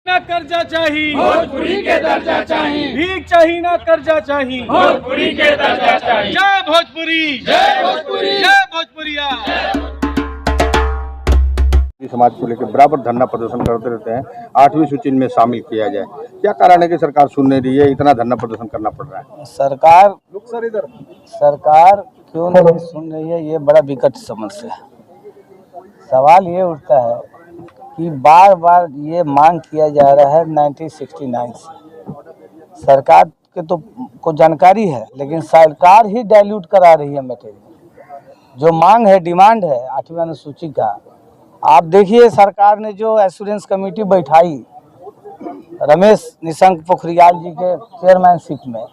ना कर्जा चाहिए, भोजपुरी के दर्जा चाहिए, भीख चाहिए ना कर्जा चाहिए, भोजपुरी के दर्जा चाहिए। जय भोजपुरी, जय भोजपुरी, जय भोजपुरिया। समाज को लेकर बराबर धरना प्रदर्शन करते रहते हैं, 8वीं सूची में शामिल किया जाए। क्या कारण है कि सरकार सुन नहीं रही है, इतना धरना प्रदर्शन करना पड़ रहा है? सरकार क्यों नहीं सुन रही है, ये बड़ा विकट समस्या है। सवाल ये उठता है कि बार बार ये मांग किया जा रहा है 1969 से। सरकार के तो को जानकारी है, लेकिन सरकार ही डाइल्यूट करा रही है मटेरियल। जो मांग है, डिमांड है 8वीं अनुसूची का, आप देखिए सरकार ने जो एश्योरेंस कमेटी बैठाई रमेश निशंक पोखरियाल जी के चेयरमैनशिप में,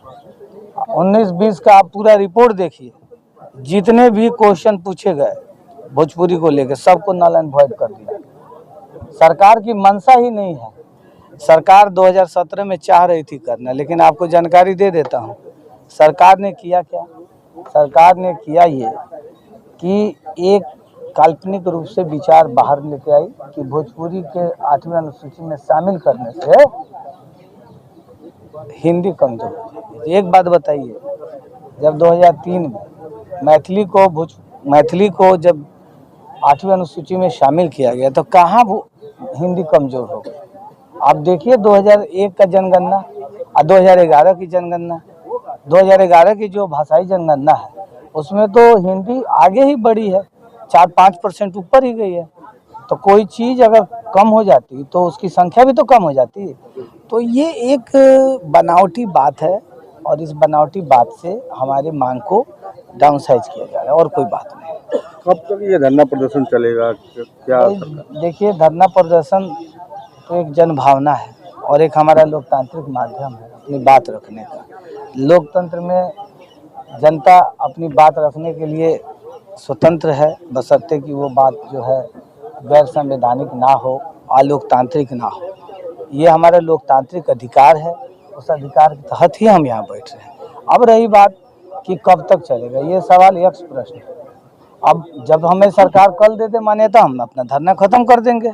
19-20 का आप पूरा रिपोर्ट देखिए। जितने भी क्वेश्चन पूछे गए भोजपुरी को लेकर, सबको नल एंड वॉइड कर दिया। सरकार की मंशा ही नहीं है। सरकार 2017 में चाह रही थी करना, लेकिन आपको जानकारी दे देता हूँ सरकार ने किया क्या। सरकार ने किया ये कि एक काल्पनिक रूप से विचार बाहर लेके आई कि भोजपुरी के 8वीं अनुसूची में शामिल करने से हिंदी कमजोर हो। एक बात बताइए, जब 2003 में मैथिली को जब 8वीं अनुसूची में शामिल किया गया तो कहाँ हिंदी कमजोर हो गई? आप देखिए 2001 का जनगणना और 2011 की जनगणना, 2011 की जो भाषाई जनगणना है उसमें तो हिंदी आगे ही बढ़ी है, 4-5% ऊपर ही गई है। तो कोई चीज़ अगर कम हो जाती तो उसकी संख्या भी तो कम हो जाती। तो ये एक बनावटी बात है, और इस बनावटी बात से हमारे मांग को डाउनसाइज किया जा रहा है, और कोई बात नहीं। कब तक ये धरना प्रदर्शन चलेगा? क्या देखिए, धरना प्रदर्शन तो एक जन भावना है और एक हमारा लोकतांत्रिक माध्यम है अपनी बात रखने का। लोकतंत्र में जनता अपनी बात रखने के लिए स्वतंत्र है, बशर्ते कि वो बात जो है गैर संवैधानिक ना हो, अलोकतांत्रिक ना हो। ये हमारा लोकतांत्रिक अधिकार है, उस अधिकार के तहत ही हम यहाँ बैठ रहे हैं। अब रही बात कि कब तक चलेगा, ये सवाल यक्ष प्रश्न है। अब जब हमें सरकार कल दे दे मान्यता, हम अपना धरना खत्म कर देंगे।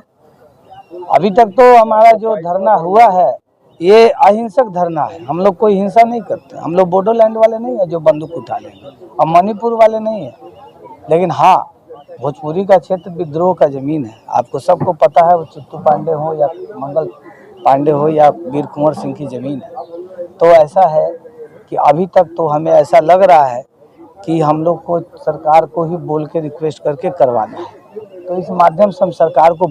अभी तक तो हमारा जो धरना हुआ है ये अहिंसक धरना है। हम लोग कोई हिंसा नहीं करते। हम लोग बोडोलैंड वाले नहीं है जो बंदूक उठा लेंगे, और मणिपुर वाले नहीं है। लेकिन हाँ, भोजपुरी का क्षेत्र विद्रोह का जमीन है। आपको सबको पता है, वो चित्तू पांडे हो या मंगल पांडे हो या वीर कुंवर सिंह की जमीन है। तो ऐसा है कि अभी तक तो हमें ऐसा लग रहा है कि हम लोग को सरकार को ही बोल के रिक्वेस्ट करके करवाना है। तो इस माध्यम से हम सरकार को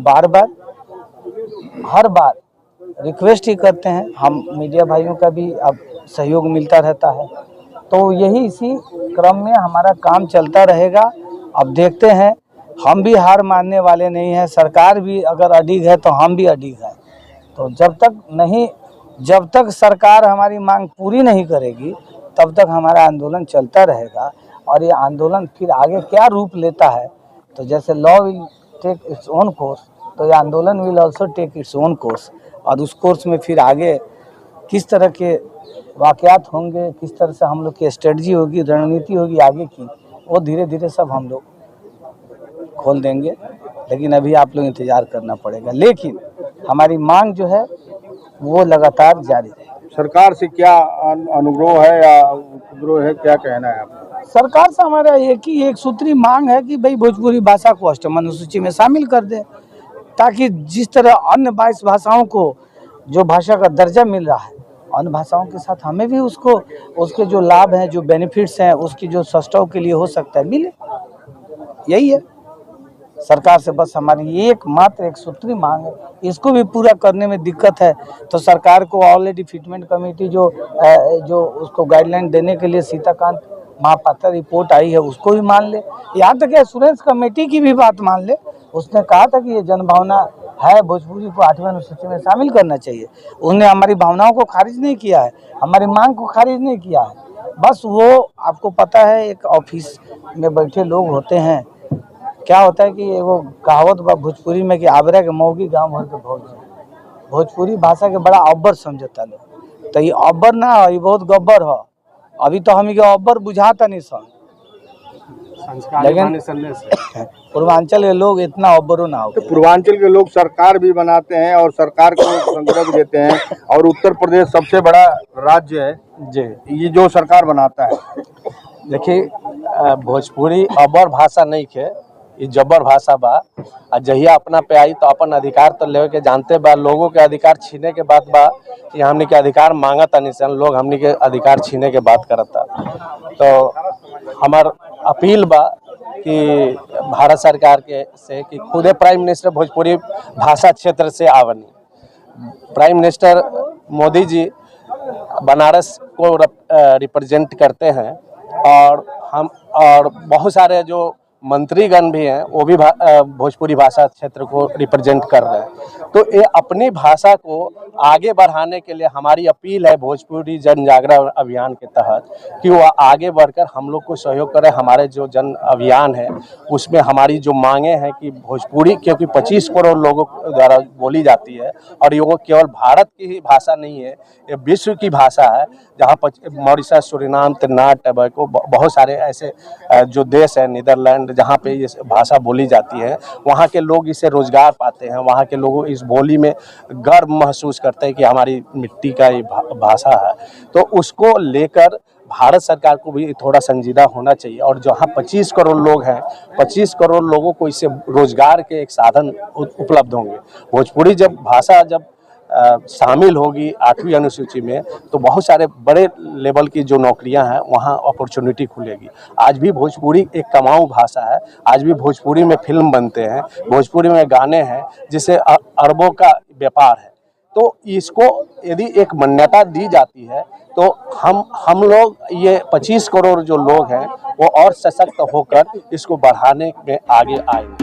हर बार रिक्वेस्ट ही करते हैं। हम मीडिया भाइयों का भी अब सहयोग मिलता रहता है, तो यही इसी क्रम में हमारा काम चलता रहेगा। अब देखते हैं, हम भी हार मानने वाले नहीं हैं। सरकार भी अगर अडिग है तो हम भी अडिग हैं। तो जब तक सरकार हमारी मांग पूरी नहीं करेगी तब तक हमारा आंदोलन चलता रहेगा। और ये आंदोलन फिर आगे क्या रूप लेता है, तो जैसे law will take its own course, तो ये आंदोलन will also take its own course. और उस कोर्स में फिर आगे किस तरह के वाक़यात होंगे, किस तरह से हम लोग की स्ट्रेटजी होगी, रणनीति होगी आगे की, वो धीरे धीरे सब हम लोग खोल देंगे। लेकिन अभी आप लोग इंतज़ार करना पड़ेगा। लेकिन हमारी मांग जो है वो लगातार जारी है। सरकार से क्या अनुग्रह है या उपद्रव है, क्या कहना है आपका? सरकार से हमारा एक सूत्री मांग है कि भाई भोजपुरी भाषा को 8वीं अनुसूची में शामिल कर दे, ताकि जिस तरह अन्य 22 भाषाओं को जो भाषा का दर्जा मिल रहा है, अन्य भाषाओं के साथ हमें भी उसके जो लाभ हैं, जो बेनिफिट्स हैं, उसकी जो सस्टाव के लिए हो सकता है मिले। यही है सरकार से बस हमारी एकमात्र एक सूत्री मांग है। इसको भी पूरा करने में दिक्कत है तो सरकार को ऑलरेडी फिटमेंट कमेटी जो उसको गाइडलाइन देने के लिए सीताकांत महापात्रा रिपोर्ट आई है उसको भी मान ले। यहाँ तक एश्योरेंस कमेटी की भी बात मान ले। उसने कहा था कि ये जनभावना है, भोजपुरी को 8वीं अनुसूची में शामिल करना चाहिए। उसने हमारी भावनाओं को खारिज नहीं किया है, हमारी मांग को खारिज नहीं किया है। बस वो आपको पता है, एक ऑफिस में बैठे लोग होते हैं, क्या होता है कि वो कहावत भोजपुरी में कि आबरा के मौगी गाँव भर के भौज। भोजपुरी भाषा के बड़ा अब्बर समझता लोग, तो ये अब्बर ना, ये बहुत गब्बर है। अभी तो हम अब्बर बुझाता नहीं सन। लेकिन पूर्वांचल के लोग इतना अब्बरू ना हो तो पूर्वांचल के लोग सरकार भी बनाते हैं और सरकार को संदर्भ देते हैं, और उत्तर प्रदेश सबसे बड़ा राज्य है जी। ये जो सरकार बनाता है। देखिए भोजपुरी अबर भाषा नहीं है, ये जबर भाषा बा। आ जहिया अपना पे आई तो अपन अधिकार तो लेवे के जानते बा। लोगों के अधिकार छीने के बाद बा कि हमने के अधिकार मांगा था निशान, लोग हमने के अधिकार छीने के बात करता। तो हमार अपील बा कि भारत सरकार के से कि खुदे प्राइम मिनिस्टर भोजपुरी भाषा क्षेत्र से आवनी। प्राइम मिनिस्टर मोदी जी बनारस को रिप्रेजेंट करते हैं, और बहुत सारे जो मंत्रीगण भी हैं वो भी भोजपुरी भाषा क्षेत्र को रिप्रेजेंट कर रहे हैं। तो ये अपनी भाषा को आगे बढ़ाने के लिए हमारी अपील है भोजपुरी जन जागरण अभियान के तहत कि वह आगे बढ़कर हम लोग को सहयोग करें। हमारे जो जन अभियान है उसमें हमारी जो मांगे हैं कि भोजपुरी, क्योंकि 25 करोड़ लोगों द्वारा बोली जाती है, और ये केवल भारत की ही भाषा नहीं है, ये विश्व की भाषा है। जहाँ मॉरिशस, सूरीनाम, त्रिनाद, टोबैगो, बहुत सारे ऐसे जो देश है, नीदरलैंड, जहाँ पे ये भाषा बोली जाती है, वहाँ के लोग इससे रोजगार पाते हैं। वहाँ के लोग इस बोली में गर्व महसूस करते हैं कि हमारी मिट्टी का ये भाषा है। तो उसको लेकर भारत सरकार को भी थोड़ा संजीदा होना चाहिए। और जहाँ 25 करोड़ लोग हैं, 25 करोड़ लोगों को इससे रोजगार के एक साधन उपलब्ध होंगे। भोजपुरी जब भाषा जब शामिल होगी 8वीं अनुसूची में, तो बहुत सारे बड़े लेवल की जो नौकरियां हैं वहां अपॉर्चुनिटी खुलेगी। आज भी भोजपुरी एक कमाऊ भाषा है, आज भी भोजपुरी में फिल्म बनते हैं, भोजपुरी में गाने हैं, जिससे अरबों का व्यापार है। तो इसको यदि एक मान्यता दी जाती है तो हम लोग, ये 25 करोड़ जो लोग हैं वो और सशक्त होकर इसको बढ़ाने में आगे आएंगे।